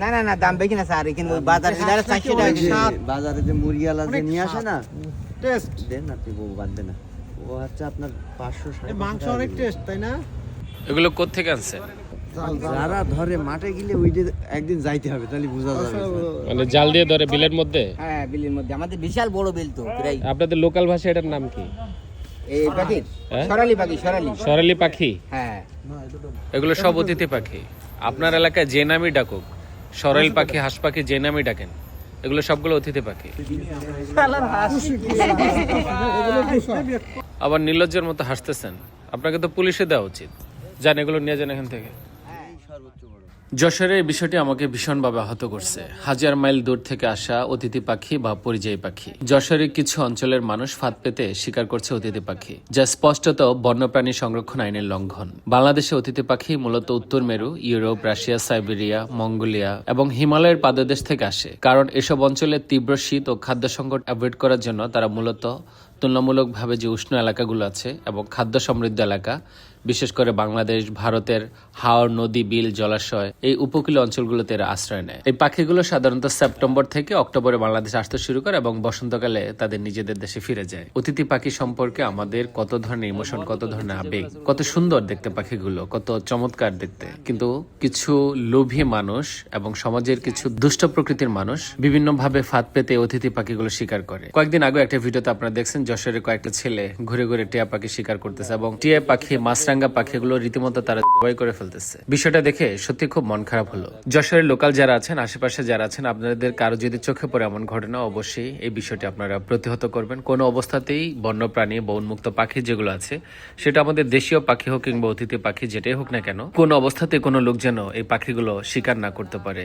না না না, দাম বেশি না স্যার, এখানে ওই বাজারে 400 টাকা কেজি। বাজারে যে মুরগিওয়ালা যে নিয়ে আসে না, টেস্ট দেন আপনি বউ বাদ দেন না, ও হচ্ছে আপনার 500 মাংস অনেক টেস্ট, তাই না? এগুলো কোত্থেকে আনছে? যারা ধরে মাঠে গেলে ওই যে একদিন যাইতে হবে, তাহলে বোঝা যাবে। মানে জাল দিয়ে ধরে বিলের মধ্যে? হ্যাঁ, বিলের মধ্যে আমাদের বিশাল বড় বিল তো প্রায়। আপনাদের লোকাল ভাষায় এটার নাম কি? এই পাখি হ্যাঁ? সরালি পাখি, সরালি। সরালি পাখি? হ্যাঁ, এগুলো সব অতিথি পাখি। আপনার এলাকায় যে নামই ডাকুক, সরাইল পাখি, হাঁস পাখি, যে নামই ডাকেন, এগুলো সবগুলো অতিথি পাখি। আবার নির্লজ্জের মতো হাসতেছেন, আপনাকে তো পুলিশে দেওয়া উচিত। যান, এগুলো নিয়ে যান এখান থেকে। যশোরের এই বিষয়টি আমাকে ভীষণভাবে আহত করছে। হাজার মাইল দূর থেকে আসা অতিথি পাখি বা পরিযায়ী পাখি, যশোরের কিছু অঞ্চলের মানুষ ফাঁদ পেতে শিকার করছে অতিথি পাখি, যা স্পষ্টত বন্যপ্রাণী সংরক্ষণ আইনের লঙ্ঘন। বাংলাদেশে অতিথি পাখি মূলত উত্তর মেরু, ইউরোপ, রাশিয়া, সাইবেরিয়া, মঙ্গোলিয়া এবং হিমালয়ের পাদদেশ থেকে আসে। কারণ এসব অঞ্চলে তীব্র শীত ও খাদ্য সংকট অ্যাভয়েড করার জন্য তারা মূলত তুলনামূলকভাবে যে উষ্ণ এলাকাগুলো আছে এবং খাদ্য সমৃদ্ধ এলাকা, বিশেষ করে বাংলাদেশ, ভারতের হাওর, নদী, বিল, জলাশয়, এই উপকূলীয় অঞ্চলগুলোতে এরা আশ্রয় নেয়। এই পাখিগুলো সাধারণত সেপ্টেম্বর থেকে অক্টোবরে বাংলাদেশে আসতে শুরু করে এবং বসন্তকালে তাদের নিজেদের দেশে ফিরে যায়। অতিথি পাখি সম্পর্কে আমাদের কত ধরনের ইমোশন, কত ধরনের আবেগ, কত সুন্দর দেখতে পাখিগুলো, কত চমৎকার দেখতে। কিন্তু কিছু লোভী মানুষ এবং সমাজের কিছু দুষ্ট প্রকৃতির মানুষ বিভিন্নভাবে ফাঁদ পেতে অতিথি পাখিগুলো শিকার করে। কয়েকদিন আগে একটা ভিডিওতে আপনারা দেখছেন যশোরের কয়েকটা ছেলে ঘুরে ঘুরে টিয়া পাখি শিকার করতেছে এবং টিয়া পাখি, মাছরাঙ্গা পাখিগুলো রীতিমতো তারা জবাই করে ফেলতেছে। বিষয়টা দেখে সত্যি খুব মন খারাপ হলো। যশোরের লোকাল যারা আছেন, আশেপাশে যারা আছেন, আপনাদের কারো যদি চোখে পড়ে এমন ঘটনা, অবশ্যই এই বিষয়টি আপনারা প্রতিহত করবেন। কোনো অবস্থাতেই বন্যপ্রাণী বা উন্মুক্ত পাখি যেগুলো আছে, সেটা আমাদের দেশীয় পাখি হোক কিংবা অতিথি পাখি যেটাই হোক না কেন, কোনো অবস্থাতে কোনো লোক যেন এই পাখিগুলো শিকার না করতে পারে।